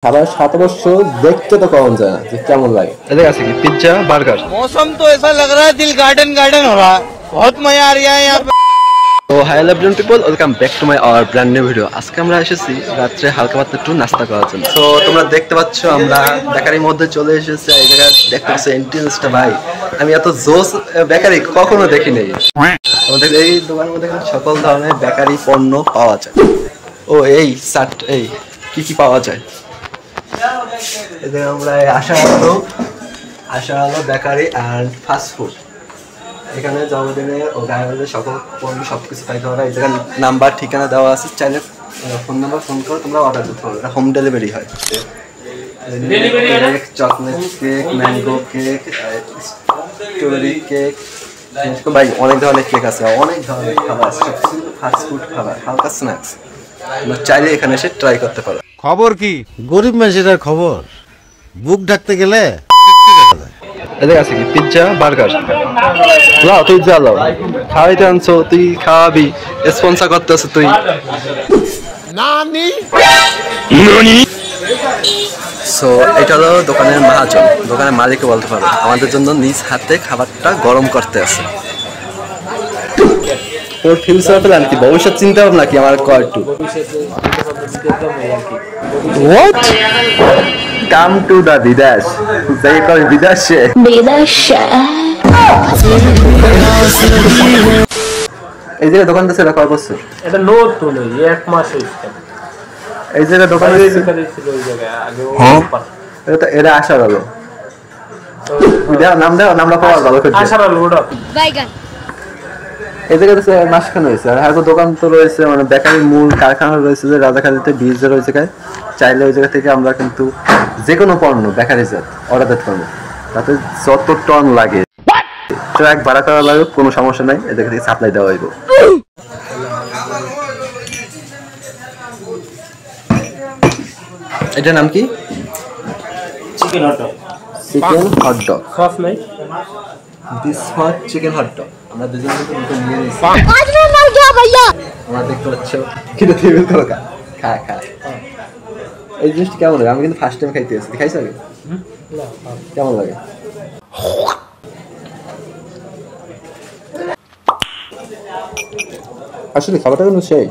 খাবার 7 বর্ষ দেখতে তো কম যায় না যে কেমন লাগে। इधर आ सके पिज्जा बर्गर। मौसम तो ऐसा लग रहा है दिल गार्डन गार्डन हो रहा है, बहुत मजा आ रहा है यहाँ पे। তো hi everyone people, welcome back to my our brand new video. আজকে আমরা এসেছি রাত্রে হালকা পাতলা একটু নাস্তা করার জন্য। তো তোমরা দেখতে পাচ্ছ আমরা বেকারির মধ্যে চলে এসেছি। এই জায়গায় দেখতে পাচ্ছ এন্ট্রান্সটা, ভাই আমি এত জোস বেকারি কখনো দেখি নাই। আমাদের এই দোকানের মধ্যে সকল ধরনের বেকারি পণ্য পাওয়া যায়। ও এই সাট এই কি পাওয়া যায়, এদের আমরা আশা আলো বেকারি অ্যান্ড ফাস্ট ফুড। এখানে জন্মদিনে ও গায়ের সকল পণ্য সবকিছু পাইতে পারো। এই জায়গার নাম্বার ঠিকানা দেওয়া আছে, চাইলে ফোন নাম্বার ফোন করে তোমরা অর্ডার করতে পারো। এটা হোম ডেলিভারি হয়। Cake, chocolate cake, mango cake, strawberry cake, ভাই অনেক ধরনের কেক আছে, অনেক ধরনের খাবার আছে, ফাস্ট ফুড খাবার, হালকা স্ন্যাক্স। তোমরা চাইলে এখানে এসে ট্রাই করতে পারো। খবর কি গরিব মানুষের খবর, বুক ঢাকতে গেলে এদের আছে কি পিজ্জা বার্গার। লাও তুই যা, লাও খাওয়াইতে আনছো, তুই খাওয়াবি, স্পন্সর করতে আছে তুই। সো এটা হলো দোকানের মহাজন, দোকানের মালিককে বলতে পারো আমাদের জন্য নিজ হাতে খাবারটা গরম করতে আছে। তোর ফিউচার প্ল্যান কি, ভবিষ্যৎ চিন্তা ভাবনা কি আমার কয় একটু? What? Come to the বিদেশ, যাই কই বিদেশে। এই যে দোকানটা ছিল কয় বছর? এটা নতুন, এই এক মাস হইছে। এই যে দোকান ছিল ওই জায়গায় আগে। এটা আশার আলো। নামটা পাওয়ার ভালো করে আশার আলো ওটা বাইগান। এই জায়গাতে মাসখান হয়েছে। আর হালকা দোকান তো রয়েছে, মানে বেকারির মূল কারখানা রয়েছে যে রাজাখালীতে বীজ রয়েছে। চাইলে ওই জায়গা থেকে আমরা কিন্তু যে কোনো পণ্য বেকারি জাত অর্ডার দিতে পারবো। তাতে যত টন লাগে ট্রাক ভাড়া করা লাগে, কোনো সমস্যা নাই, এদের থেকে সাপ্লাই দেওয়া হইব। এটার নাম কি? Chicken hot dog. Chicken hot dog. Sauce নাই, this hot chicken hot dog. আমরা দুজন কিন্তু নিয়ে নিয়েছি। आज मैं मर गया भैया। আমরা দেখতে পাচ্ছ কিন্তু টেবিল করো খা খা। এই জিনিসটা কেমন লাগে? আমি কিন্তু ফার্স্ট টাইম খাইতে এসেছি। খাইছো আগে? কেমন লাগে? আসলে খাবারটা কিন্তু সেই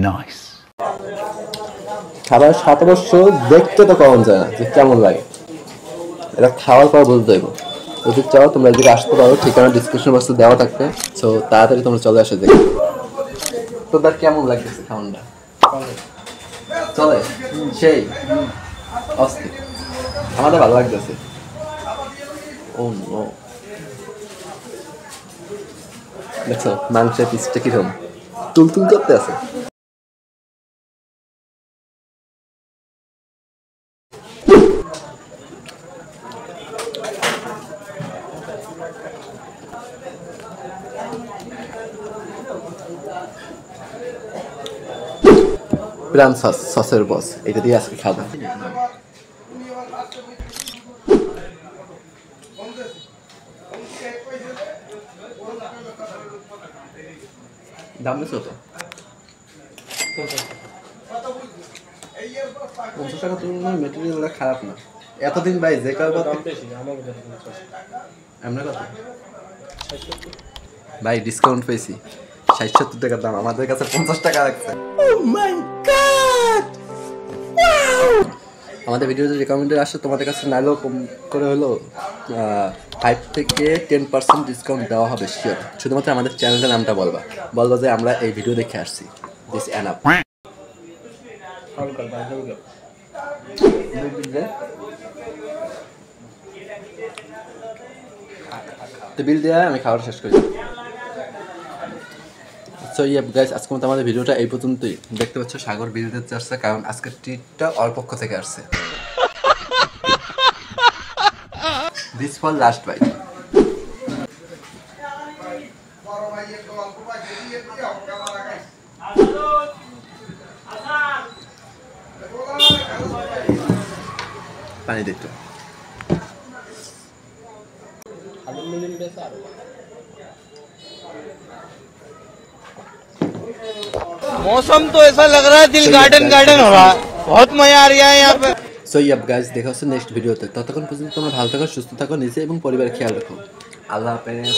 নাইস। খাবার 7 বর্ষ দেখতে তো কম যায় না যে কেমন লাগে। এটা খাওয়ার পর বলতে দেবো। যদি চাও তোমরা এদিকে আসতে পারো, ঠিকানা ডিসক্রিপশন বক্সে দেওয়া থাকবে। সো তাড়াতাড়ি তোমরা চলে আসো দেখো। তোদের কেমন লাগতেছে খাওয়ানটা? চলে সেই অস্থির, আমাদের ভালো লাগতেছে। ও নো, দেখছো মাংসের পিসটা কিরকম তুলতুল করতে আছে। প্রাণ সসের বস, এটা দিয়ে আজকে খাবো। দাম বেশি হতো 50 টাকা। তুলনায় মেটেরিয়ালটা খারাপ না। এতদিন ভাই যে কারবার আমরা কত ভাই ডিসকাউন্ট পেয়েছি, 60-70 টাকার দাম, আমাদের কাছে 50 টাকা রাখছে। আমাদের ভিডিওতে রেকমেন্ডেড আসে তোমাদের কাছে নাইলেও কম করে হলো 5 থেকে 10% ডিসকাউন্ট দেওয়া হবে শিওর। শুধুমাত্র আমাদের চ্যানেলটার নামটা বলবা যে আমরা এই ভিডিও দেখে আসছি। This enough. তো বিল দেওয়া আমি খাবার শেষ করি। সো গাইস, আজকে মতো আমাদের ভিডিওটা এই পর্যন্তই। দেখতে পাচ্ছ সাগর বিল দিতে আসছে, কারণ আজকের ট্রিটটা ওর পক্ষ থেকে আসছে। This for last bite. পানি দিত। मौसम तो ऐसा लग रहा है दिल गार्डन गार्डन हो रहा है। बहुत मजा आ रहा है यहाँ पे। সো ইয়াপ গাইস, দেখা হচ্ছে নেক্সট ভিডিওতে। ততক্ষণ পর্যন্ত তোমরা ভালো থাকো, সুস্থ থাকো, নিজে এবং পরিবারের খেয়াল রাখো। আল্লাহ হাফেজ।